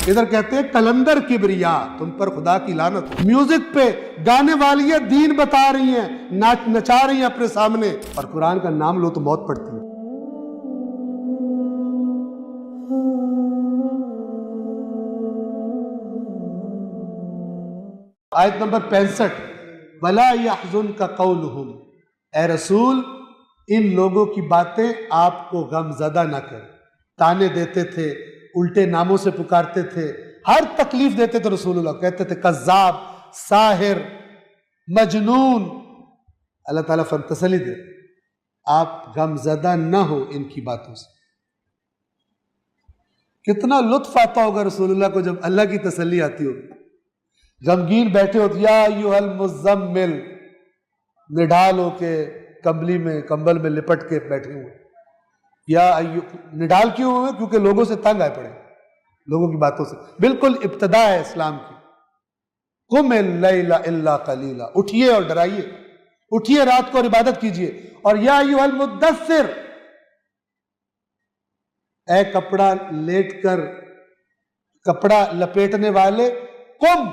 ادھر کہتے ہیں کلندر کبریا، تم پر خدا کی لعنت ہو۔ میوزک پہ گانے والی ہے، دین بتا رہی ہیں، نچا رہی ہیں اپنے سامنے، اور قرآن کا نام لو تو موت پڑتی ہے۔ آیت نمبر 65، وَلَا يَحْزُنْكَ قَوْلُهُمْ، اے رسول ان لوگوں کی باتیں آپ کو غم زدہ نہ کر۔ تانے دیتے تھے، الٹے ناموں سے پکارتے تھے، ہر تکلیف دیتے تھے رسول اللہ، کہتے تھے کذاب، ساحر، مجنون۔ اللہ تعالیٰ تسلی دے، آپ غم زدہ نہ ہو ان کی باتوں سے۔ کتنا لطف آتا ہوگا رسول اللہ کو جب اللہ کی تسلی آتی ہوگی۔ غمگین بیٹھے ہوتے، یا ایھا المزمل، نڈال ہو کے کمبل میں لپٹ کے بیٹھے ہوئے، یا نڈال کیوں ہوئے؟ کیونکہ لوگوں سے تنگ آئے پڑے، لوگوں کی باتوں سے۔ بالکل ابتدا ہے اسلام کی۔ قم اللیل الا قلیلا، اٹھیے اور ڈرائیے، اٹھیے رات کو اور عبادت کیجیے۔ اور یا ایھا المدثر، اے کپڑا لیٹ کر کپڑا لپیٹنے والے، قم،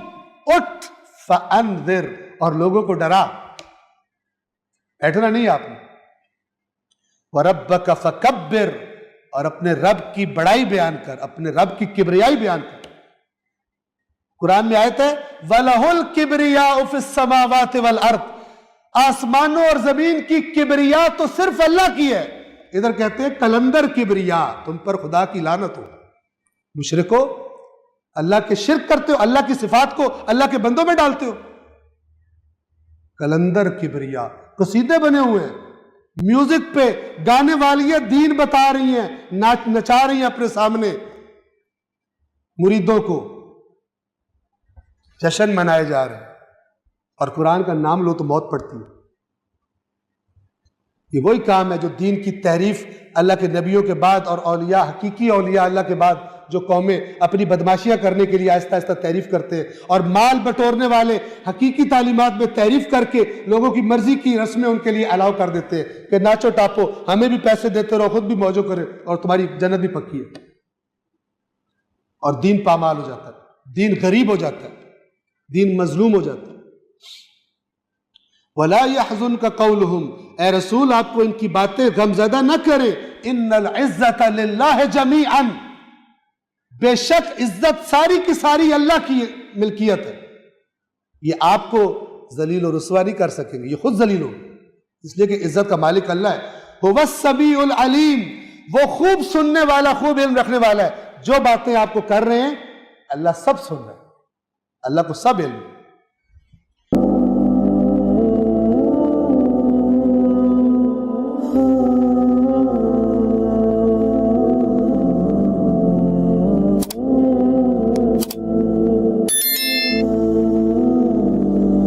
اٹھ، فانذر، اور لوگوں کو ڈرا۔ بیٹھنا نہیں آپ نے۔ وَرَبَّكَ فَكَبِّرْ، اور اپنے رب کی بڑائی بیان کر، اپنے رب کی کبریائی بیان کر۔ قرآن میں آیت ہے وَلَهُ الْكِبْرِيَاءُ فِي السَّمَاوَاتِ وَالْأَرْضِ، آسمانوں اور زمین کی کبریا تو صرف اللہ کی ہے۔ ادھر کہتے ہیں کلندر کبریا، تم پر خدا کی لعنت ہو۔ مشرکو، اللہ کے شرک کرتے ہو، اللہ کی صفات کو اللہ کے بندوں میں ڈالتے ہو۔ کلندر کبریا، قصیدے بنے ہوئے ہیں، میوزک پہ گانے والی ہے، دین بتا رہی ہیں، نچا رہی ہیں اپنے سامنے، مریدوں کو جشن منائے جا رہے ہیں، اور قرآن کا نام لو تو موت پڑتی ہے۔ یہ وہی کام ہے جو دین کی تعریف اللہ کے نبیوں کے بعد اور اولیاء، حقیقی اولیاء اللہ کے بعد جو قومیں اپنی بدماشیاں کرنے کے لیے آہستہ آہستہ تعریف کرتے ہیں، اور مال بٹورنے والے حقیقی تعلیمات میں تعریف کر کے لوگوں کی مرضی کی رسمیں ان کے لیے الاؤ کر دیتے ہیں کہ ناچو ٹاپو، ہمیں بھی پیسے دیتے رہو، خود بھی موجو کرے، اور تمہاری جنت بھی پکی ہے۔ اور دین پامال ہو جاتا ہے، دین غریب ہو جاتا ہے، دین مظلوم ہو جاتا ہے۔ وَلَا يَحْزُنْكَ قَوْلُهُمْ، اے رسول آپ کو ان کی باتیں غمزدہ نہ کرے۔ إِنَّ الْعِزَّةَ لِلَّهِ جَمِيعًا، بے شک عزت ساری کی ساری اللہ کی ملکیت ہے۔ یہ آپ کو ذلیل و رسوا نہیں کر سکیں گے، یہ خود ذلیل ہو، اس لیے کہ عزت کا مالک اللہ ہے۔ هُوَ السَّمِيعُ الْعَلِيمُ، وہ خوب سننے والا، خوب علم رکھنے والا ہے۔ جو باتیں آپ کو کر رہے ہیں اللہ سب سن رہے ہیں، اللہ کو سب علم ہے۔